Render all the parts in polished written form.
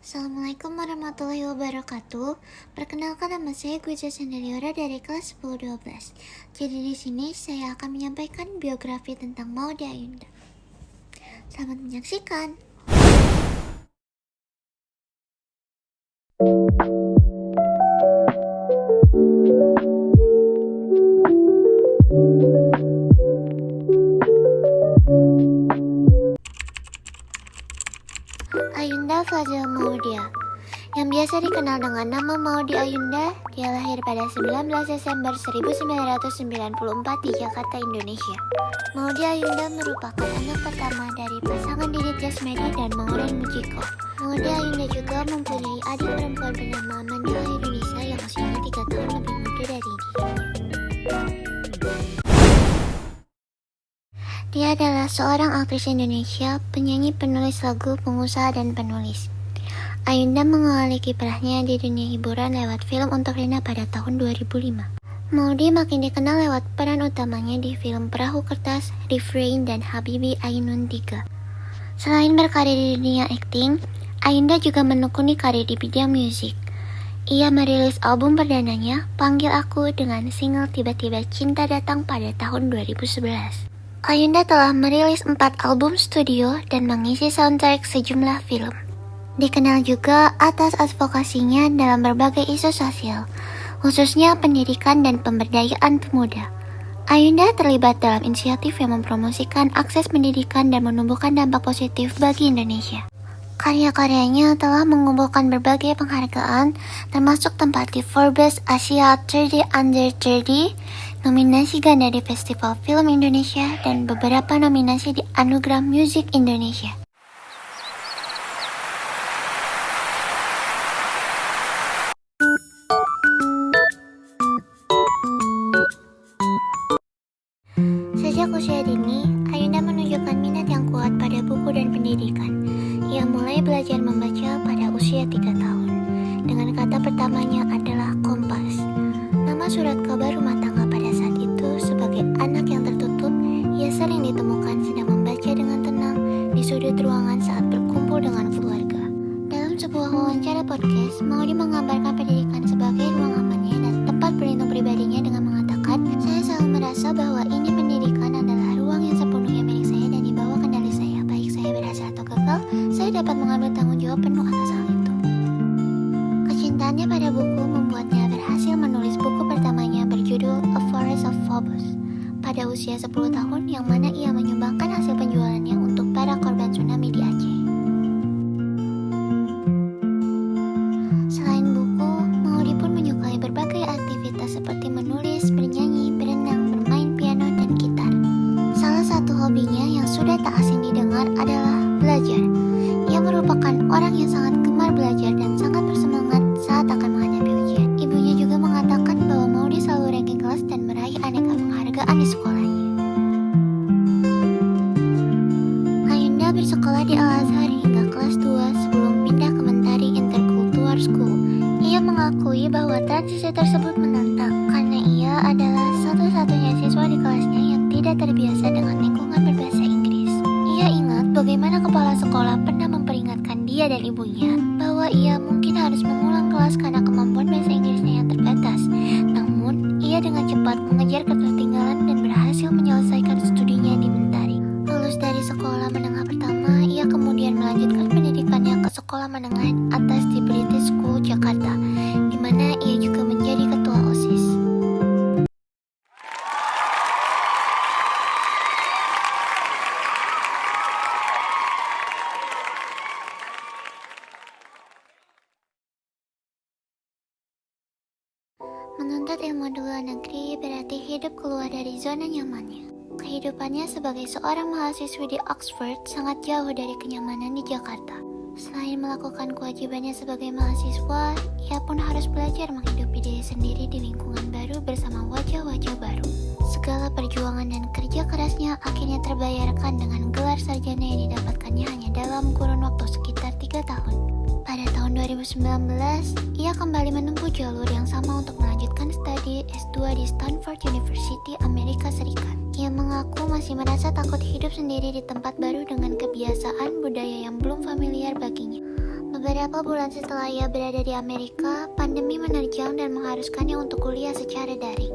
Assalamualaikum warahmatullahi wabarakatuh. Perkenalkan, nama saya Gwiza Sandariora dari kelas 10-12. Jadi di sini saya akan menyampaikan biografi tentang Maudy Ayunda. Selamat menyaksikan. Ayunda Fazil Maudya, yang biasa dikenal dengan nama Maudy Ayunda, dia lahir pada 19 Desember 1994 di Jakarta, Indonesia. Maudy Ayunda merupakan anak pertama dari pasangan Didit Jasmedi dan Maureen Mujiko. Maudy Ayunda juga mempunyai adik perempuan bernama Amanda Hairunisa yang usianya 3 tahun lebih muda dari dirinya. Dia adalah seorang aktris Indonesia, penyanyi, penulis lagu, pengusaha, dan penulis. Ayunda mengawali kiprahnya di dunia hiburan lewat film untuk Rina pada tahun 2005. Maudy makin dikenal lewat peran utamanya di film Perahu Kertas, Refrain, dan Habibi Ainun 3. Selain berkarir di dunia akting, Ayunda juga menekuni karir di bidang musik. Ia merilis album perdananya, Panggil Aku, dengan single Tiba-Tiba Cinta Datang pada tahun 2011. Ayunda telah merilis 4 album studio dan mengisi soundtrack sejumlah film. Dikenal juga atas advokasinya dalam berbagai isu sosial, khususnya pendidikan dan pemberdayaan pemuda. Ayunda terlibat dalam inisiatif yang mempromosikan akses pendidikan dan menumbuhkan dampak positif bagi Indonesia. Karya-karyanya telah mengumpulkan berbagai penghargaan, termasuk tempat di Forbes Asia 30 Under 30, nominasi ganda di Festival Film Indonesia, dan beberapa nominasi di Anugerah Musik Indonesia. Sejak usia dini, Ayunda menunjukkan minat yang kuat pada buku dan pendidikan. Ia mulai belajar membaca pada usia 3 tahun. Dengan kata pertamanya adalah kompas. Nama surat kabar rumah tangga pada saat itu. Sebagai anak yang tertutup, ia sering ditemukan sedang membaca dengan tenang di sudut ruangan saat berkumpul dengan keluarga. Dalam sebuah wawancara podcast, Maudy mengabarkan pendidikan sebagai ruang amannya dan tempat berlindung pribadinya dengan mengatakan, "Saya selalu merasa bahwa ini pendidikan adalah ruang yang sepenuhnya milik saya dan di bawah kendali saya. Baik saya berhasil atau gagal, saya dapat mengambil tanggung jawab penuh atas hal itu." Kecintaannya pada buku membuatnya berhasil menulis buku pertamanya berjudul A Forest of Phobos pada usia 10 tahun, yang mana ia menyumbangkan hasil penjualannya untuk para korban tsunami di Aceh. Selain buku, Maudy pun menyukai berbagai aktivitas seperti menulis, bernyanyi, berenang, bermain piano, dan gitar. Salah satu hobinya yang sudah tak asing didengar adalah belajar. Ia merupakan orang yang sangat gemar belajar dan sangat bersemangat saat akan menghadapi ujian. Ibunya juga mengatakan bahwa Maudy selalu ranking kelas dan meraih aneka penghargaan di sekolahnya. Ayunda bersekolah di Al-Azhar hingga kelas 2 sebelum pindah ke Mentari Intercultural School. Ia mengakui bahwa transisi tersebut menantang karena ia adalah satu-satunya siswa di kelasnya yang tidak terbiasa dengan lingkungan berbahasa Inggris. Ia ingat bagaimana kepala sekolah pernah memperingatkan dia dan ibunya bahwa ia mungkin harus mengulang kelas karena kemampuan bahasa Inggrisnya yang terbatas. Namun, ia dengan cepat mengejar ketertinggalan dan berhasil menyelesaikan studinya di Mentari. Lulus dari sekolah menengah pertama, ia kemudian melanjutkan pendidikannya ke sekolah menengah atas di British School, Jakarta, di mana ia juga menjadi ketua OSIS. Menuntut ilmu di luar negeri berarti hidup keluar dari zona nyamannya. Kehidupannya sebagai seorang mahasiswi di Oxford sangat jauh dari kenyamanan di Jakarta. Selain melakukan kewajibannya sebagai mahasiswa, ia pun harus belajar menghidupi diri sendiri di lingkungan baru bersama wajah-wajah baru. Segala perjuangan dan kerja kerasnya akhirnya terbayarkan dengan gelar sarjana yang didapatkannya hanya dalam kurun waktu sekitar 3 tahun. Pada tahun 2019, ia kembali menempuh jalur yang sama untuk melanjutkan studi S2 di Stanford University, Amerika Serikat. Ia mengaku masih merasa takut hidup sendiri di tempat baru dengan kebiasaan budaya yang belum familiar baginya. Beberapa bulan setelah ia berada di Amerika, pandemi menerjang dan mengharuskannya untuk kuliah secara daring.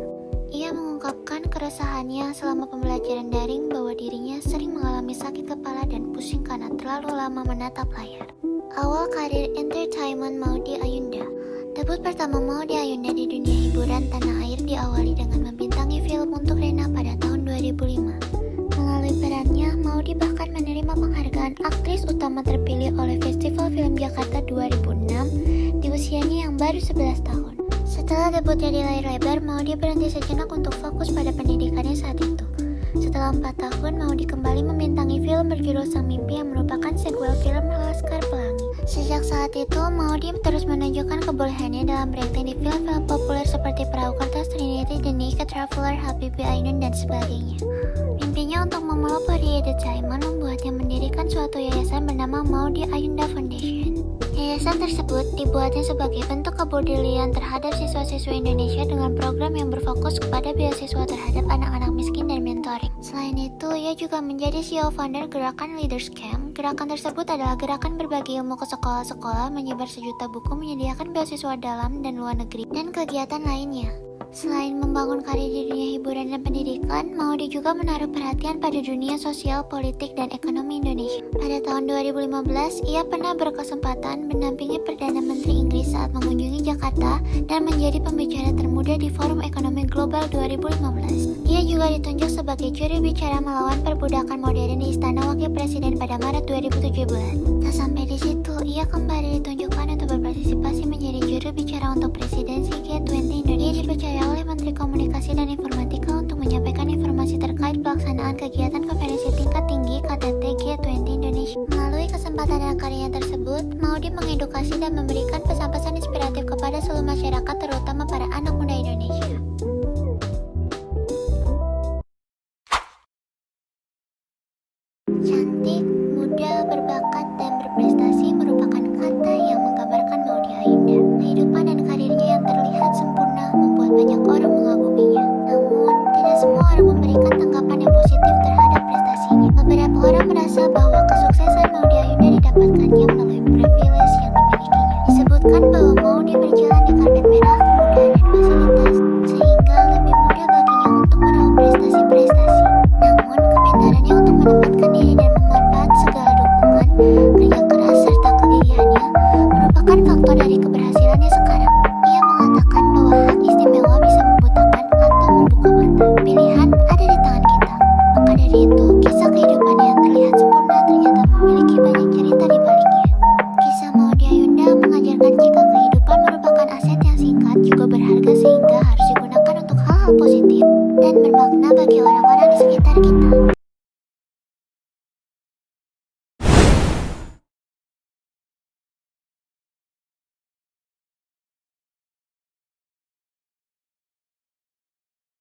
Ia mengungkapkan keresahannya selama pembelajaran daring bahwa dirinya sering mengalami sakit kepala dan pusing karena terlalu lama menatap layar. Awal karir entertainment Maudy Ayunda. Debut pertama Maudy Ayunda di dunia hiburan tanah air diawali dengan membintangi film untuk Rena pada tahun 2005. Melalui perannya, Maudy bahkan menerima penghargaan aktris utama terpilih oleh Festival Film Jakarta 2006 di usianya yang baru 11 tahun. Setelah debutnya di layar lebar, Maudy berhenti sejenak untuk fokus pada pendidikannya saat itu. Setelah 4 tahun, Maudy kembali membintangi film berjudul Sang Mimpi yang merupakan sequel film Laskar Pelangi. Sejak saat itu, Maudy terus menunjukkan kebolehannya dalam berakting di film-film populer seperti Perahu Kertas, Trinity, The Naked Traveler, Habibie Ainun, dan sebagainya. Mimpinya untuk memelopori entertainment membuatnya mendirikan suatu yayasan bernama Maudy Ayunda Foundation. Yayasan tersebut dibuatnya sebagai bentuk kepedulian terhadap siswa-siswa Indonesia dengan program yang berfokus kepada beasiswa terhadap anak-anak miskin dan mentoring. Selain itu, ia juga menjadi CEO founder gerakan Leaders Camp. Gerakan tersebut adalah gerakan berbagi ilmu ke sekolah-sekolah, menyebar 1 juta buku, menyediakan beasiswa dalam dan luar negeri, dan kegiatan lainnya. Selain membangun karir di dunia hiburan dan pendidikan, Maudy juga menaruh perhatian pada dunia sosial, politik, dan ekonomi Indonesia. Pada tahun 2015, ia pernah berkesempatan mendampingi Perdana Menteri Inggris saat mengunjungi Jakarta dan menjadi pembicara termuda di Forum Ekonomi Global 2015. Ia juga ditunjuk sebagai juru bicara melawan perbudakan modern di Istana Wakil Presiden pada Maret 2017. Tak sampai di situ, ia kembali ditunjukkan untuk berpartisipasi menjadi juru bicara untuk presidensi G20 Indonesia. Ia dipercaya oleh Menteri Komunikasi dan Informatika untuk menyampaikan informasi terkait pelaksanaan kegiatan konferensi tingkat tinggi KTT G20 Indonesia. Melalui kesempatan dan karyanya tersebut, Maudy mengedukasi dan memberikan pesan-pesan inspiratif kepada seluruh masyarakat, terutama para anak muda Indonesia. Cantik, muda, berbakat, dan berprestasi merupakan kata yang menggambarkan Maudy Ayunda. Kehidupan dan karirnya yang terlihat sempurna membuat banyak orang mengaguminya. Namun, tidak semua orang memberikan tanggapan yang positif terhadap prestasinya. Beberapa orang merasa bahwa kesuksesan Maudy Ayunda didapatkannya melalui privilege yang dimilikinya. Disebutkan bahwa Maudy berjalan di karpet merah, kemudahan dan fasilitas, sehingga lebih mudah baginya untuk meraup prestasi-prestasi. Namun, kepintarannya untuk menempatkan diri dan memanfaat segala dukungan, kerja keras, serta kegigihannya merupakan faktor dari keberhasilannya sekarang. Ia mengatakan bahwa